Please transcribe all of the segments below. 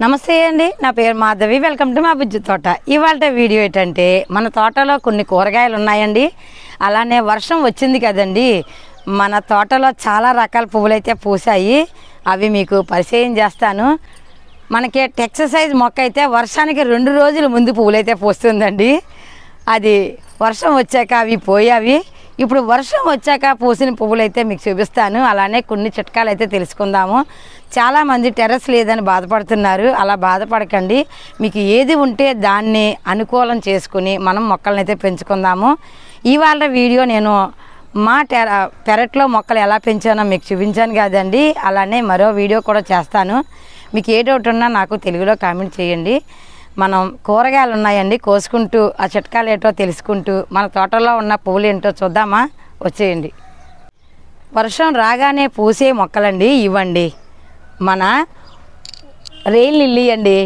నమస్తే అండి, నా పేరు మాధవి. వెల్కమ్ టు మా బుజ్జి తోట. ఇవాళ వీడియో ఏంటంటే, మన తోటలో కొన్ని కూరగాయలు ఉన్నాయండి. అలానే వర్షం వచ్చింది కదండి, మన తోటలో చాలా రకాల పువ్వులు అయితే పూసాయి. అవి మీకు పరిచయం చేస్తాను. మనకి టెక్ససైజ్ మొక్క అయితే వర్షానికి 2 రోజుల ముందు పువ్వులు అయితే పూస్తుందండి. అది వర్షం వచ్చాక అవి పోయావి. ఇప్పుడు వర్షం వచ్చాక పూసిన పువ్వులు అయితే మీకు చూపిస్తాను. అలానే కొన్ని చిట్కాలు అయితే తెలుసుకుందాము. చాలామంది టెర్రస్ లేదని బాధపడుతున్నారు. అలా బాధపడకండి. మీకు ఏది ఉంటే దాన్ని అనుకూలం చేసుకుని మనం మొక్కలను అయితే పెంచుకుందాము. ఇవాళ వీడియో నేను మా పెరట్లో మొక్కలు ఎలా పెంచానో మీకు చూపించాను కదండి. అలానే మరో వీడియో కూడా చేస్తాను. మీకు ఏ డౌట్ ఉన్నా నాకు తెలుగులో కామెంట్ చేయండి. మనం కూరగాయలు ఉన్నాయండి, కోసుకుంటూ ఆ చిట్కాలు ఏంటో తెలుసుకుంటూ మన తోటలో ఉన్న పువ్వులు ఏంటో చూద్దామా? వచ్చేయండి. వర్షం రాగానే పూసే మొక్కలండి ఇవ్వండి. మన రెయిన్ లిల్లీ అండి.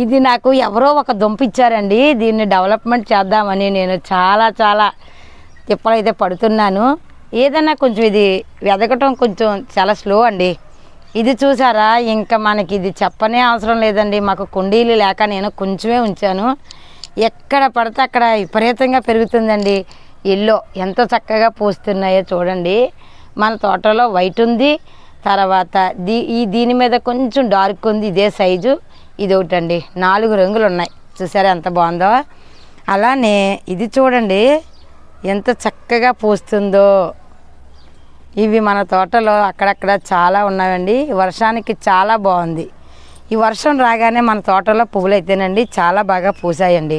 ఇది నాకు ఎవరో ఒక దుంప ఇచ్చారండి. దీన్ని డెవలప్మెంట్ చేద్దామని నేను చాలా తిప్పలైతే పడుతున్నాను. ఏదన్నా కొంచెం ఇది వెదకటం కొంచెం చాలా స్లో అండి. ఇది చూసారా, ఇంకా మనకి ఇది చెప్పనే అవసరం లేదండి. మాకు కుండీలు లేక నేను కొంచెమే ఉంచాను. ఎక్కడ పడితే అక్కడ విపరీతంగా పెరుగుతుందండి. ఎల్లో ఎంతో చక్కగా పూస్తున్నాయో చూడండి. మన తోటలో వైట్ ఉంది, తర్వాత దీని మీద కొంచెం డార్క్ ఉంది. ఇదే సైజు ఇది ఒకటండి. 4 రంగులు ఉన్నాయి. చూసారా ఎంత బాగుందో. అలానే ఇది చూడండి ఎంత చక్కగా పూస్తుందో. ఇవి మన తోటలో అక్కడక్కడ చాలా ఉన్నాయండి. వర్షానికి చాలా బాగుంది. ఈ వర్షం రాగానే మన తోటలో పువ్వులు అయితేనండి చాలా బాగా పూసాయండి.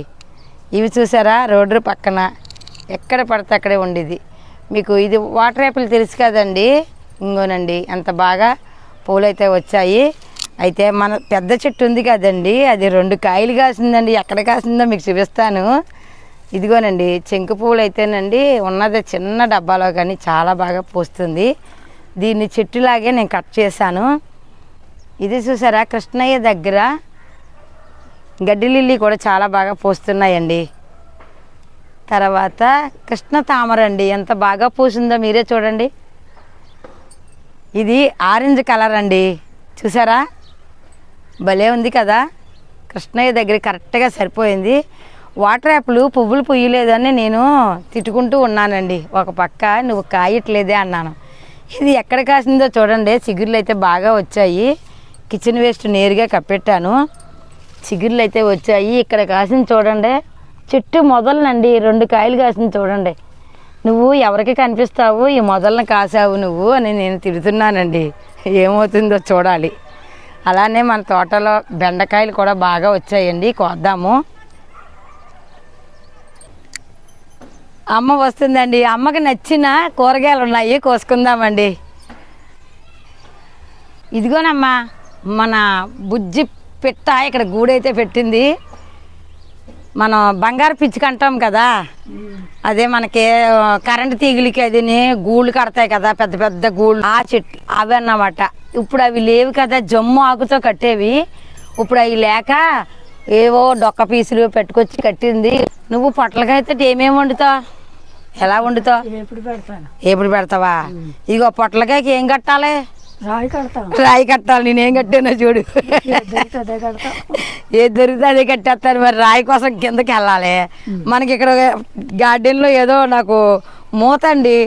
ఇవి చూసారా, రోడ్డు పక్కన ఎక్కడ పడితే అక్కడే ఉండేది. మీకు ఇది వాటర్ యాపిల్ తెలుసు కదండి. ఇంగోనండి ఎంత బాగా పువ్వులు అయితే వచ్చాయి. అయితే మన పెద్ద చెట్టు ఉంది కదండి, అది 2 కాయలు కాసిందండి. ఎక్కడ కాసిందో మీకు చూపిస్తాను. ఇదిగోనండి చెంకు పువ్వులు అయితేనండి ఉన్నది చిన్న డబ్బాలో, కానీ చాలా బాగా పూస్తుంది. దీన్ని చెట్టులాగే నేను కట్ చేశాను. ఇది చూసారా, కృష్ణయ్య దగ్గర గడ్డి లిల్లీ కూడా చాలా బాగా పూస్తున్నాయండి. తర్వాత కృష్ణ తామర అండి, ఎంత బాగా పూసిందో మీరే చూడండి. ఇది ఆరెంజ్ కలర్ అండి. చూసారా, భలే ఉంది కదా. కృష్ణయ్య దగ్గర కరెక్ట్గా సరిపోయింది. వాటర్ యాపిల్ పువ్వులు పూయలేదని నేను తిట్టుకుంటూ ఉన్నానండి. ఒక పక్క నువ్వు కాయట్లేదే అన్నాను. ఇది ఎక్కడ కాసిందో చూడండి. చిగుర్లు అయితే బాగా వచ్చాయి. కిచెన్ వేస్ట్ నేరుగా కప్పెట్టాను. చిగుర్లు అయితే వచ్చాయి. ఇక్కడ కాసింది చూడండి, చెట్టు మొదలనండి 2 కాయలు కాసింది చూడండి. నువ్వు ఎవరికి కనిపిస్తావు, ఈ మొదలను కాసావు నువ్వు అని నేను తిడుతున్నానండి. ఏమవుతుందో చూడాలి. అలానే మన తోటలో బెండకాయలు కూడా బాగా వచ్చాయండి. కోద్దాము. అమ్మ వస్తుందండి. అమ్మకి నచ్చిన కూరగాయలు ఉన్నాయి, కోసుకుందామండి. ఇదిగోనమ్మా మన బుజ్జి పిట్ట ఇక్కడ గూడైతే పెట్టింది. మనం బంగారు పిచ్చికి అంటాం కదా, అదే మనకి కరెంటు తీగలికి అది గూళ్ళు కడతాయి కదా, పెద్ద పెద్ద గూళ్ళు. ఆ చెట్లు అవి అన్నమాట. ఇప్పుడు అవి లేవు కదా, జమ్ము ఆకుతో కట్టేవి. ఇప్పుడు అవి లేక ఏవో డొక్క పీసులు పెట్టుకొచ్చి కట్టింది. నువ్వు పొట్లకైతే ఏమేమి వండుతావు, ఎలా వండుతావు? ఎప్పుడు పెడతావా? ఇగో పొట్లకాయకి ఏం కట్టాలి? రాయి కట్టాలి. నేనేం కట్టానో చూడు. ఏది దొరికితే అదే కట్టేస్తాను. మరి రాయి కోసం కిందకి వెళ్ళాలి. మనకి ఇక్కడ గార్డెన్లో ఏదో నాకు మూత అండి,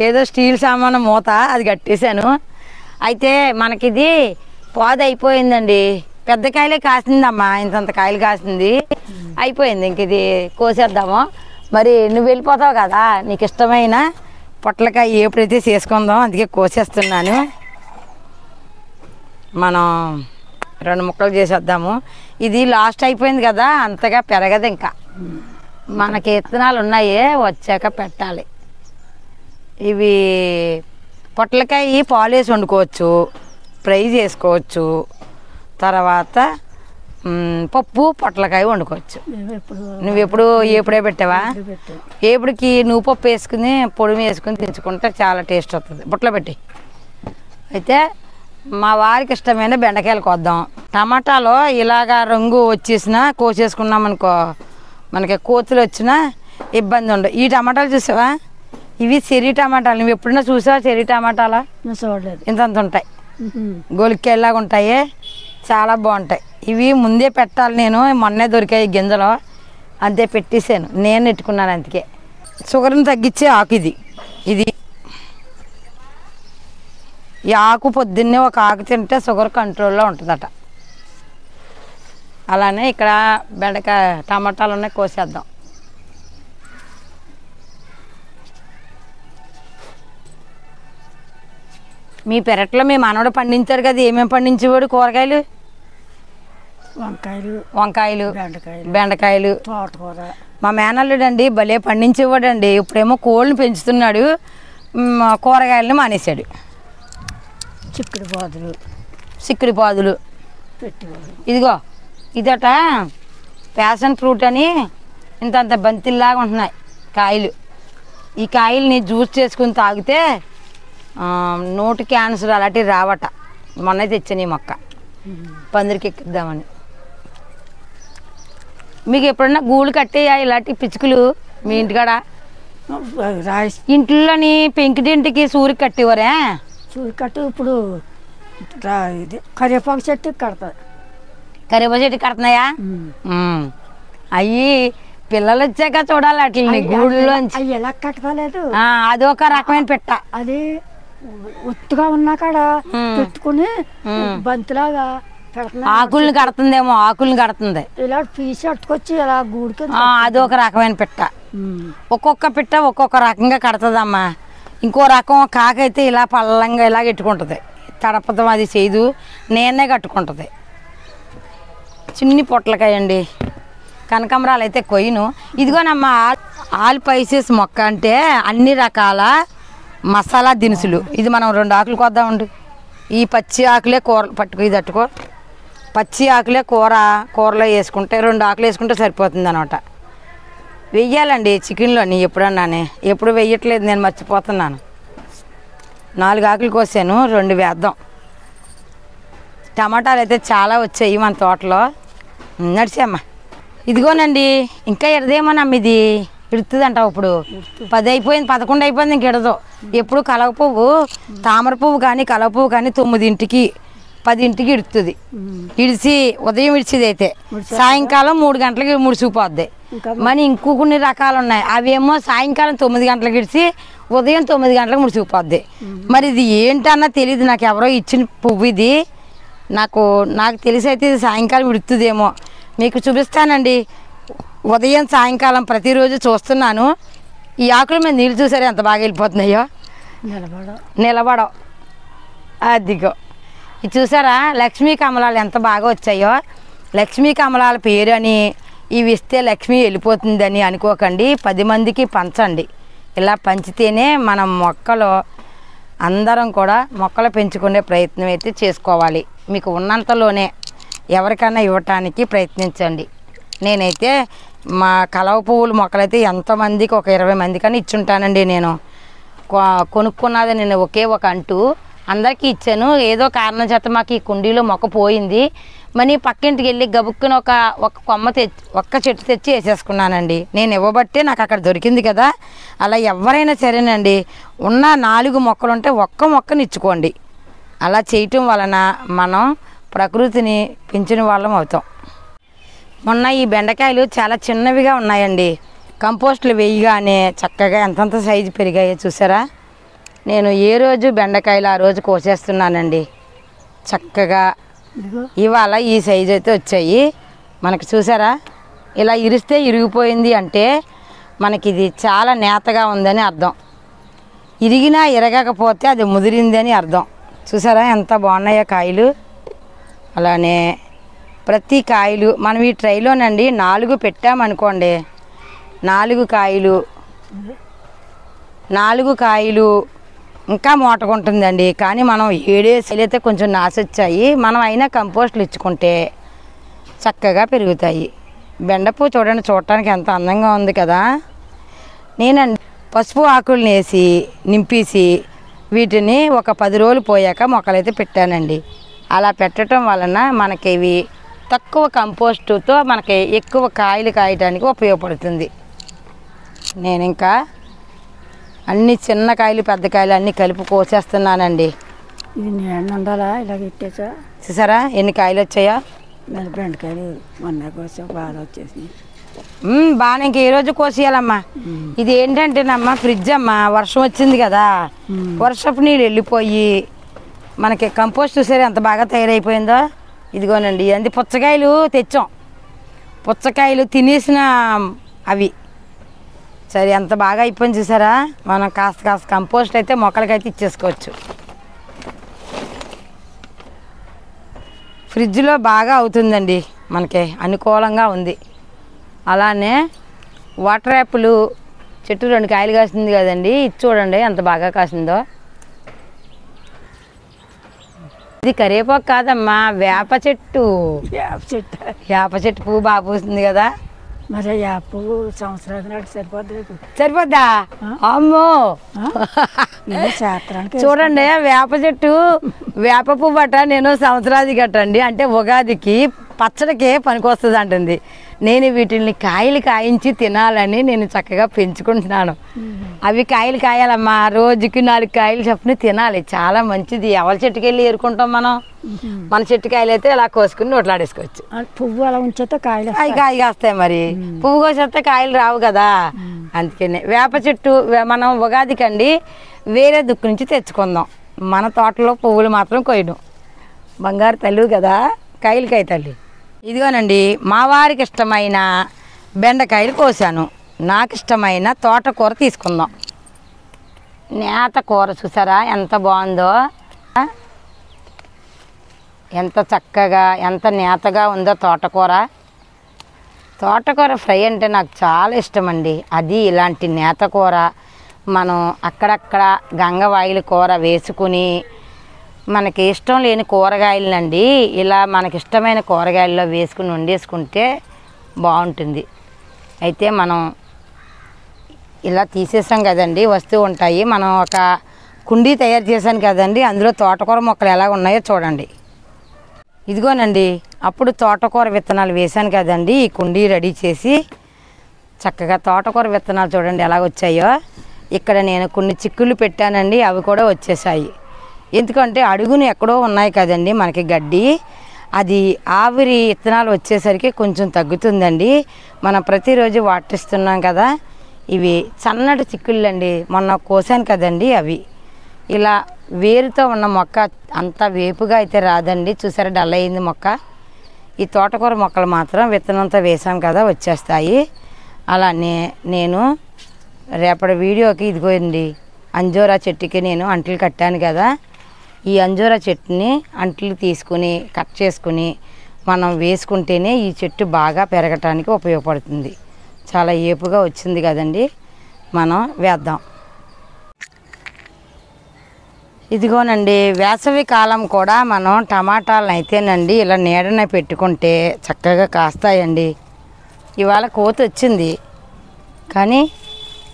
ఏదో స్టీల్ సామాను మూత, అది కట్టేశాను. అయితే మనకిది పోద అయిపోయిందండి. పెద్ద కాయలే కాసిందమ్మా, ఇంతంత కాయలు కాసింది. అయిపోయింది. ఇంక ఇది కోసేద్దాము. మరి నువ్వు వెళ్ళిపోతావు కదా, నీకు ఇష్టమైన పొట్లకాయ ఎప్పుడైతే చేసుకుందాం, అందుకే కోసేస్తున్నాను. మనం 2 ముక్కలు చేసేద్దాము. ఇది లాస్ట్ అయిపోయింది కదా, అంతగా పెరగదు. ఇంకా మనకి విత్తనాలు ఉన్నాయి, వచ్చాక పెట్టాలి. ఇవి పొట్లకాయ పాలేసి వండుకోవచ్చు, ఫ్రై చేసుకోవచ్చు, తర్వాత పప్పు పొట్లకాయ వండుకోవచ్చు. నువ్వు ఎప్పుడే పెట్టావా? ఎప్పుడుకి నువ్వు పప్పు వేసుకుని పొడి వేసుకుని తెచ్చుకుంటే చాలా టేస్ట్ వస్తుంది. బుట్టలో పెట్టి. అయితే మా వారికి ఇష్టమైన బెండకాయలు కోద్దాం. టమాటాలో ఇలాగా రంగు వచ్చేసినా కోసేసుకున్నాం అనుకో, మనకి కోతులు వచ్చినా ఇబ్బంది ఉండదు. ఈ టమాటాలు చూసావా, ఇవి చెర్రీ టమాటాలు. నువ్వు ఎప్పుడైనా చూసావా చెర్రీ టమాటాలా? చూడలేదు. ఇంతంత ఉంటాయి, గోలికాయలాగా ఉంటాయి, చాలా బాగుంటాయి. ఇవి ముందే పెట్టాలి, నేను మొన్నే దొరికాయి గింజలు అంతే పెట్టేసాను, నేను నెట్టుకున్నాను. అందుకే షుగర్ని తగ్గించే ఆకు ఇది. ఈ ఆకు పొద్దున్నే ఒక ఆకు తింటే షుగర్ కంట్రోల్లో ఉంటుందట. అలానే ఇక్కడ బెండకాయ టమాటాలు ఉన్నాయి, కోసేద్దాం. మీ పెరట్లో మీ మనవడు పండించారు కదా, ఏమేమి పండించేవాడు? కూరగాయలు, వంకాయలు, బెండకాయలు, తోటకూర. మా మేనల్లుడు అండి భలే పండించేవాడండి. ఇప్పుడేమో కోళ్ళని పెంచుతున్నాడు, కూరగాయలని మానేశాడు. చిక్కుడు పాదులు ఇదిగో ఇదట ప్యాషన్ ఫ్రూట్ అని ఇంతంత బంతిల్లాగా ఉంటున్నాయి కాయలు. ఈ కాయల్ని జ్యూస్ చేసుకుని తాగితే నోటి క్యాన్సర్ అలాంటివి రావట. మొన్న తెచ్చాను ఈ మొక్క పందిరికి ఎక్కిద్దామని. మీకు ఎప్పుడన్నా గూళ్ళు కట్టేయా ఇలాంటి పిచ్చుకలు మీ ఇంటికాడ? ఇంట్లోని పెంకిటింటికి సూరికి కట్టేవారే. సూరి కట్టు ఇప్పుడు కరివేపాకు చెట్టు కడతారు. కరివేపాకు చెట్టు కడుతున్నాయా? అయ్యి పిల్లలు వచ్చాక చూడాలి అట్లని గూళ్ళలోంచి. అవి ఎలా కట్టలేదు, అది ఒక రకమైన పెట్ట. అది ఒత్తుగా ఉన్నా కాడ పెట్టుకుని బంతిలాగా ఆకుల్ని కడుతుందేమో, ఆకుల్ని కడుతుంది. ఇలా పీసి అట్టుకొచ్చి ఇలా గూడికి అది ఒక రకమైన పెట్ట. ఒక్కొక్క పిట్ట ఒక్కొక్క రకంగా కడుతుందమ్మా. ఇంకో రకం కాకైతే ఇలా పల్లంగా ఇలా పెట్టుకుంటుంది, తడపదం అది చేయదు, నేనే కట్టుకుంటుంది. చిన్ని పొట్లకాయ అండి, కనకాంబరాలు అయితే కొయ్యను. ఇదిగోనమ్మా ఆల్ స్పైసెస్ మొక్క అంటే అన్ని రకాల మసాలా దినుసులు. ఇది మనం 2 ఆకులు కొద్దామండి. ఈ పచ్చి ఆకులే కూర పట్టుకు, ఇది అట్టుకో, పచ్చి ఆకులే కూరలో వేసుకుంటే 2 ఆకులు వేసుకుంటే సరిపోతుంది అనమాట. వెయ్యాలండి చికెన్లోని. ఎప్పుడన్నానే, ఎప్పుడు వెయ్యట్లేదు, నేను మర్చిపోతున్నాను. 4 ఆకులు కోసాను, 2 వేద్దాం. టమాటాలు అయితే చాలా వచ్చాయి మన తోటలో. నడిచామ్మా. ఇదిగోనండి ఇంకా ఎడదేమోనమ్మ, ఇది ఇడుతుందంట. ఇప్పుడు 10 అయిపోయింది, 11 అయిపోయింది, ఇంక ఎడదు. ఎప్పుడు కలవ పువ్వు, తామర పువ్వు కానీ కలవ పువ్వు కానీ 9ంటికి 10ంటికి ఇడుతుంది. ఇడిచి ఉదయం ఇడిచిది అయితే సాయంకాలం 3 గంటలకి ముడిసిపోద్ది. మరి ఇంకో కొన్ని రకాలు ఉన్నాయి, అవేమో సాయంకాలం 9 గంటలకు ఇడిచి ఉదయం 9 గంటలకు ముడిసిపోద్ది. మరి ఇది ఏంటన్నా తెలియదు నాకు, ఎవరో ఇచ్చిన పువ్వు ఇది. నాకు తెలిసి అయితే ఇది సాయంకాలం ఇడుతుందేమో. మీకు చూపిస్తానండి. ఉదయం సాయంకాలం ప్రతిరోజు చూస్తున్నాను. ఈ ఆకులు మీద నీళ్ళు చూసారా ఎంత బాగా వెళ్ళిపోతున్నాయో, నిలబడవు. అదిగో ఇది చూసారా, లక్ష్మీ కమలాలు ఎంత బాగా వచ్చాయో. లక్ష్మీ కమలాల పేరు అని ఇవి ఇస్తే లక్ష్మి వెళ్ళిపోతుందని అనుకోకండి. 10 మందికి పంచండి. ఇలా పంచితేనే మనం మొక్కలు అందరం కూడా మొక్కలు పెంచుకునే ప్రయత్నం అయితే చేసుకోవాలి. మీకు ఉన్నంతలోనే ఎవరికైనా ఇవ్వటానికి ప్రయత్నించండి. నేనైతే మా కలవ పువ్వుల మొక్కలైతే ఎంతమందికి ఒక 20 మందికని ఇచ్చుంటానండి. నేను కొనుక్కున్నది నేను ఒకే ఒక అంటూ అందరికీ ఇచ్చాను. ఏదో కారణం చేత మాకు ఈ కుండీలో మొక్క పోయింది. మరి పక్కింటికి వెళ్ళి గబుక్కుని ఒక్క చెట్టు తెచ్చి వేసేసుకున్నానండి. నేను ఇవ్వబట్టే నాకు అక్కడ దొరికింది కదా. అలా ఎవరైనా సరేనండి, ఉన్న 4 మొక్కలు ఉంటే ఒక్క మొక్కని ఇచ్చుకోండి. అలా చేయటం వలన మనం ప్రకృతిని పెంచిన వాళ్ళం అవుతాం. మొన్న ఈ బెండకాయలు చాలా చిన్నవిగా ఉన్నాయండి. కంపోస్టులు వేయగానే చక్కగా ఎంతంత సైజు పెరిగాయో చూసారా. నేను ఏ రోజు బెండకాయలు ఆ రోజు కోసేస్తున్నానండి. చక్కగా ఇవాళ ఈ సైజు అయితే వచ్చాయి మనకి. చూసారా, ఇలా ఇరిస్తే ఇరిగిపోయింది అంటే మనకి ఇది చాలా నేతగా ఉందని అర్థం. ఇరిగినా ఇరగకపోతే అది ముదిరిందని అర్థం. చూసారా ఎంత బాగున్నాయో కాయలు. అలానే ప్రతి కాయలు మనం ఈ ట్రైలోనండి 4 పెట్టామనుకోండి, 4 కాయలు ఇంకా మోటకుంటుందండి. కానీ మనం 7 అయితే కొంచెం నాసొచ్చాయి. మనం అయినా కంపోస్టులు ఇచ్చుకుంటే చక్కగా పెరుగుతాయి. బెండపూ చూడండి, చూడటానికి ఎంత అందంగా ఉంది కదా. నేనండి పసుపు ఆకులను వేసి నింపేసి వీటిని ఒక 10 రోజులు పోయాక మొక్కలైతే పెట్టానండి. అలా పెట్టడం వలన మనకి ఇవి తక్కువ కంపోస్టుతో మనకి ఎక్కువ కాయలు కాయడానికి ఉపయోగపడుతుంది. నేను ఇంకా అన్ని చిన్న కాయలు పెద్ద కాయలు అన్నీ కలిపి కోసేస్తున్నానండి. ఇది ఉండాలా ఇలా పెట్టేసా. చూసారా ఎన్ని కాయలు వచ్చాయో. మరి బెండకాయలు మొన్న కోసం బాగా వచ్చేసినాయి. బాగానే ఇంక ఈ రోజు కోసేయాలమ్మా. ఇది ఏంటంటేనమ్మా ఫ్రిడ్జ్ అమ్మా, వర్షం వచ్చింది కదా, వర్షపు నీళ్ళు వెళ్ళిపోయి మనకి కంపోస్ట్ చూసారు ఎంత బాగా తయారైపోయిందో. ఇదిగోనండి అది పుచ్చకాయలు తెచ్చాం, పుచ్చకాయలు తినేసిన అవి సరే ఎంత బాగా అయిపోయింది చూసారా. మనం కాస్త కాస్త కంపోస్ట్ అయితే మొక్కలకైతే ఇచ్చేసుకోవచ్చు. ఫ్రిడ్జ్లో బాగా అవుతుందండి, మనకి అనుకూలంగా ఉంది. అలానే వాటర్ యాపిల్ చెట్టు 2 కాయలు కాసింది కదండి, ఇది చూడండి ఎంత బాగా కాసిందో. ఇది కరివేపాకు కాదమ్మా, వేప చెట్టు. వేప చెట్టు పువ్వు బాగా పూస్తుంది కదా. మరి యాప్ సంవత్సరాల నాడు సరిపోద్ది. సరిపోద్దా? అమ్మో శాస్త్రానికి చూడండి వేప చెట్టు, వేప పువ్వు అట నేను సంవత్సరాది కట్టండి అంటే ఉగాదికి పచ్చడికే పనికొస్తుంది అంటుంది. నేను వీటిని కాయలు కాయించి తినాలని నేను చక్కగా పెంచుకుంటున్నాను. అవి కాయలు కాయాలమ్మా, రోజుకి 4 కాయలు చొప్పున తినాలి, చాలా మంచిది. ఎవరి చెట్టుకి వెళ్ళి ఏరుకుంటాం మనం, మన చెట్టు కాయలు అయితే ఇలా కోసుకుని నోట్లాడేసుకోవచ్చు. పువ్వు అలా ఉంచేస్తే కాయలు కాయ కాస్తాయి, మరి పువ్వు కోసేస్తే కాయలు రావు కదా. అందుకనే వేప చెట్టు మనం ఉగాదికండి వేరే దుక్కు నుంచి తెచ్చుకుందాం, మన తోటలో పువ్వులు మాత్రం కొయ్యడం. బంగారు తల్లి కదా కాయలకాయ తల్లి. ఇదిగోనండి మా వారికి ఇష్టమైన బెండకాయలు కోసాను, నాకు ఇష్టమైన తోటకూర తీసుకుందాం. నేత కూర చూసారా ఎంత బాగుందో, ఎంత చక్కగా ఎంత నేతగా ఉందో తోటకూర. తోటకూర ఫ్రై అంటే నాకు చాలా ఇష్టం అండి. అది ఇలాంటి నేత కూర మనం అక్కడక్కడ గంగవాయిల కూర వేసుకుని, మనకి ఇష్టం లేని కూరగాయలనండి ఇలా మనకి ఇష్టమైన కూరగాయల్లో వేసుకుని వండేసుకుంటే బాగుంటుంది. అయితే మనం ఇలా తీసేసాం కదండి, వస్తూ ఉంటాయి. మనం ఒక కుండీ తయారు చేశాను కదండి, అందులో తోటకూర మొక్కలు ఎలా ఉన్నాయో చూడండి. ఇదిగోనండి అప్పుడు తోటకూర విత్తనాలు వేశాను కదండి, ఈ కుండీ రెడీ చేసి చక్కగా తోటకూర విత్తనాలు చూడండి ఎలా వచ్చాయో. ఇక్కడ నేను కొన్ని చిక్కుళ్ళు పెట్టానండి, అవి కూడా వచ్చేసాయి. ఎందుకంటే అడుగును ఎక్కడో ఉన్నాయి కదండి మనకి గడ్డి, అది ఆవిరి విత్తనాలు వచ్చేసరికి కొంచెం తగ్గుతుందండి. మనం ప్రతిరోజు వాటిస్తున్నాం కదా. ఇవి సన్నటి చిక్కుళ్ళు అండి, మొన్న కోసాను కదండి అవి. ఇలా వేరుతో ఉన్న మొక్క అంత వేపుగా అయితే రాదండి, చూసారా డల్ అయింది మొక్క. ఈ తోటకూర మొక్కలు మాత్రం విత్తనంతో వేసాం కదా వచ్చేస్తాయి. అలానే నేను రేపటి వీడియోకి ఇదిగోండి అంజూరా చెట్టుకి నేను అంట్లు కట్టాను కదా, ఈ అంజూరా చెట్టుని అంట్లు తీసుకుని కట్ చేసుకుని మనం వేసుకుంటేనే ఈ చెట్టు బాగా పెరగటానికి ఉపయోగపడుతుంది. చాలా ఏపుగా వచ్చింది కదండి, మనం వేద్దాం. ఇదిగోనండి వేసవి కాలం కూడా మనం టమాటాలను అయితేనండి ఇలా నీడన పెట్టుకుంటే చక్కగా కాస్తాయండి. ఇవాళ కోత వచ్చింది కానీ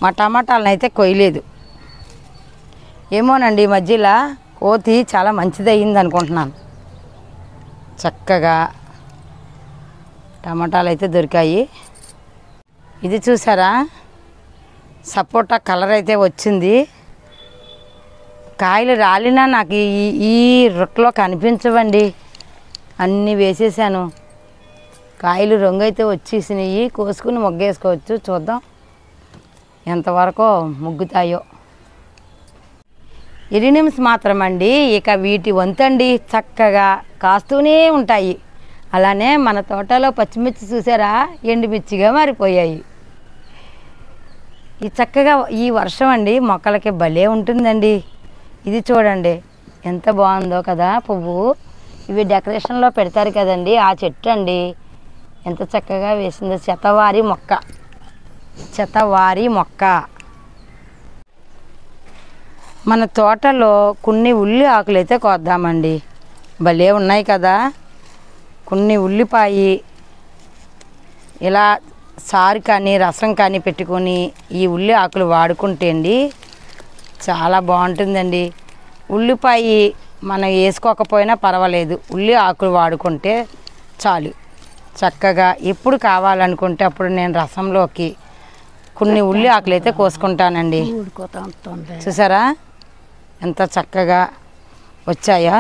మా టమాటాలను అయితే కొయ్యలేదు. ఏమోనండి ఈ మధ్యలో కోతి చాలా మంచిది అయ్యింది అనుకుంటున్నాను. చక్కగా టమాటాలు అయితే దొరికాయి. ఇది చూసారా సపోటా కలర్ అయితే వచ్చింది. కాయలు రాలినా నాకు ఈ రొట్టెలో కనిపించవండి, అన్నీ వేసేసాను. కాయలు రంగు అయితే వచ్చేసినాయి, కోసుకుని మొగ్గేసుకోవచ్చు. చూద్దాం ఎంతవరకు ముగ్గుతాయో. ఎరినిమ్స్ మాత్రమండి ఇక వీటి వంతండి చక్కగా కాస్తూనే ఉంటాయి. అలానే మన తోటలో పచ్చిమిర్చి చూసారా ఎండుమిర్చిగా మారిపోయాయి. ఈ చక్కగా ఈ వర్షం అండి మొక్కలకి భలే ఉంటుందండి. ఇది చూడండి ఎంత బాగుందో కదా పువ్వు. ఇవి డెకరేషన్లో పెడతారు కదండి, ఆ చెట్టు అండి ఎంత చక్కగా వేసిందో. శతవారి మొక్క, శతవారి మొక్క. మన తోటలో కొన్ని ఉల్లి ఆకులు అయితే కోద్దామండి, భలే ఉన్నాయి కదా. కొన్ని ఉల్లిపాయి ఇలా సారు కానీ రసం కానీ పెట్టుకొని ఈ ఉల్లి ఆకులు వాడుకుంటే అండి చాలా బాగుంటుందండి. ఉల్లిపాయ మనం వేసుకోకపోయినా పర్వాలేదు, ఉల్లి ఆకులు వాడుకుంటే చాలు. చక్కగా ఎప్పుడు కావాలనుకుంటే అప్పుడు నేను రసంలోకి కొన్ని ఉల్లి ఆకులు అయితే కోసుకుంటానండి. చూసారా ఎంత చక్కగా వచ్చాయా.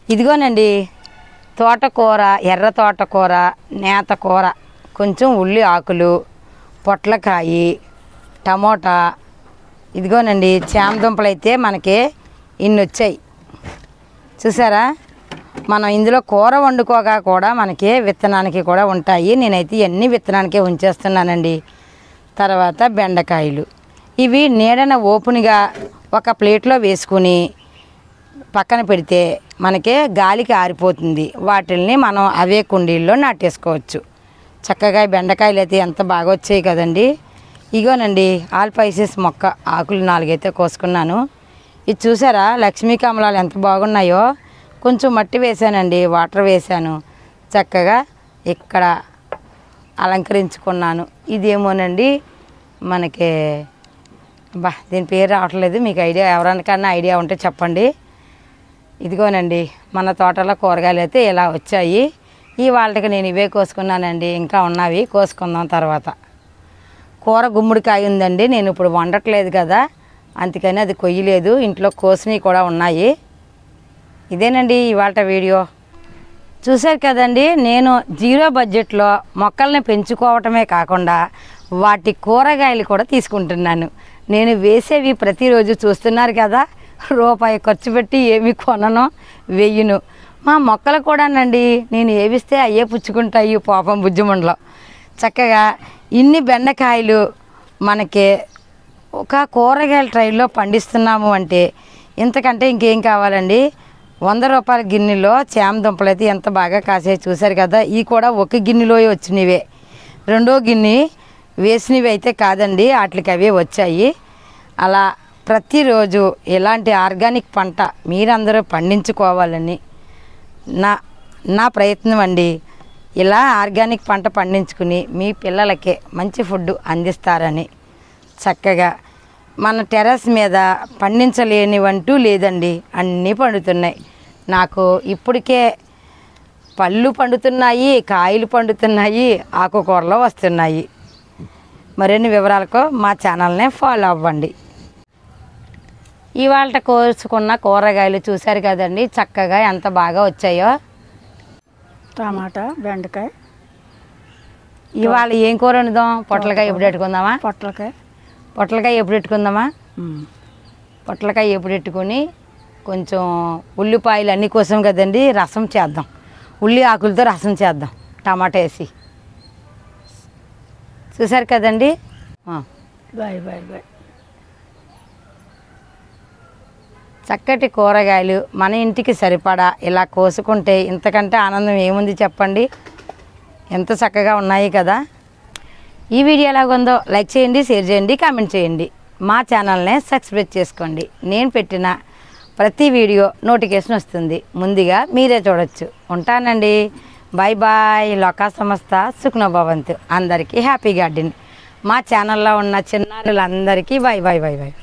ఇదిగోనండి తోటకూర, ఎర్ర తోటకూర, నేత కూర, కొంచెం ఉల్లి ఆకులు, పొట్లకాయి, టమోటా, ఇదిగోనండి చామదుంపలు అయితే మనకి ఇన్ని వచ్చాయి చూసారా. మనం ఇందులో కూర వండుకోగా కూడా మనకి విత్తనానికి కూడా ఉంటాయి. నేనైతే ఇవన్నీ విత్తనానికే ఉంచేస్తున్నానండి. తర్వాత బెండకాయలు, ఇవి నీడన ఓపెన్గా ఒక ప్లేట్లో వేసుకుని పక్కన పెడితే మనకి గాలికి ఆరిపోతుంది. వాటిల్ని మనం అవే కుండీల్లో నాటేసుకోవచ్చు. చక్కగా బెండకాయలు అయితే ఎంత బాగా వచ్చాయి కదండి. ఇగోనండి ఆల్ స్పైసెస్ మొక్క ఆకులు 4 అయితే కోసుకున్నాను. ఇది చూసారా లక్ష్మీ కమలాలు ఎంత బాగున్నాయో. కొంచెం మట్టి వేసానండి, వాటర్ వేసాను, చక్కగా ఇక్కడ అలంకరించుకున్నాను. ఇదేమోనండి మనకి దీని పేరు రావట్లేదు, మీకు ఐడియా ఎవరికన్నా ఐడియా ఉంటే చెప్పండి. ఇదిగోనండి మన తోటలో కూరగాయలు అయితే ఇలా వచ్చాయి. ఇవాళకి నేను ఇవే కోసుకున్నానండి, ఇంకా ఉన్నవి కోసుకుందాం తర్వాత. కూర గుమ్మడికాయ ఉందండి, నేను ఇప్పుడు వండట్లేదు కదా అందుకని అది కొయ్యలేదు. ఇంట్లో కోసినవి కూడా ఉన్నాయి. ఇదేనండి ఇవాళ వీడియో. చూశారు కదండి, నేను 0 బడ్జెట్లో మొక్కల్ని పెంచుకోవటమే కాకుండా వాటి కూరగాయలు కూడా తీసుకుంటున్నాను. నేను వేసేవి ప్రతిరోజు చూస్తున్నారు కదా, రూపాయి ఖర్చు పెట్టి ఏమి కొనను వెయ్యను. మా మొక్కలు కూడానండి నేను ఏవిస్తే అయ్యే పుచ్చుకుంటాయి పాపం బుజ్జిమండలో. చక్కగా ఇన్ని బెండకాయలు మనకి ఒక కూరగాయల ట్రైలో పండిస్తున్నాము అంటే ఇంతకంటే ఇంకేం కావాలండి. 100 రూపాయల గిన్నెలో చామదుంపలు అయితే ఎంత బాగా కాసాయి చూశారు కదా. ఇవి కూడా ఒక గిన్నెలో వచ్చినవే, రెండో గిన్నె వేసినవి అయితే కాదండి, వాటికి అవే వచ్చాయి. అలా ప్రతిరోజు ఇలాంటి ఆర్గానిక్ పంట మీరందరూ పండించుకోవాలని నా ప్రయత్నం అండి. ఇలా ఆర్గానిక్ పంట పండించుకుని మీ పిల్లలకే మంచి ఫుడ్ అందిస్తారని. చక్కగా మన టెర్రస్ మీద పండించలేనివంటూ లేదండి, అన్నీ పండుతున్నాయి. నాకు ఇప్పటికే పళ్ళు పండుతున్నాయి, కాయలు పండుతున్నాయి, ఆకుకూరలు వస్తున్నాయి. మరిన్ని వివరాలకు మా ఛానల్ని ఫాలో అవ్వండి. ఇవాళ కోసుకున్న కూరగాయలు చూశారు కదండి, చక్కగా ఎంత బాగా వచ్చాయో. టమాటా, బెండకాయ. ఇవాళ ఏం కూర వండుదాం? పొట్లకాయ ఎప్పుడు పెట్టుకుందామా? పొట్లకాయ ఎప్పుడు పెట్టుకుందామా? పొట్లకాయ ఎప్పుడు పెట్టుకొని కొంచెం ఉల్లిపాయలు అన్నీ కోసం కదండి, రసం చేద్దాం. ఉల్లి ఆకులతో రసం చేద్దాం టమాటా వేసి. చూసారు కదండి. Bye bye bye. చక్కటి కూరగాయలు మన ఇంటికి సరిపడా ఇలా కోసుకుంటే ఇంతకంటే ఆనందం ఏముంది చెప్పండి. ఎంత చక్కగా ఉన్నాయి కదా. ఈ వీడియో ఎలాగుందో లైక్ చేయండి, షేర్ చేయండి, కామెంట్ చేయండి. మా ఛానల్ని సబ్స్క్రైబ్ చేసుకోండి. నేను పెట్టిన ప్రతి వీడియో నోటిఫికేషన్ వస్తుంది, ముందుగా మీరే చూడొచ్చు. ఉంటానండి. Bye bye. లోకా సమస్త సుఖ్నో భవంతు. అందరికీ హ్యాపీ గార్డెన్. మా ఛానల్లో ఉన్న చిన్నారులందరికీ బాయ్ బాయ్ బాయ్ బాయ్.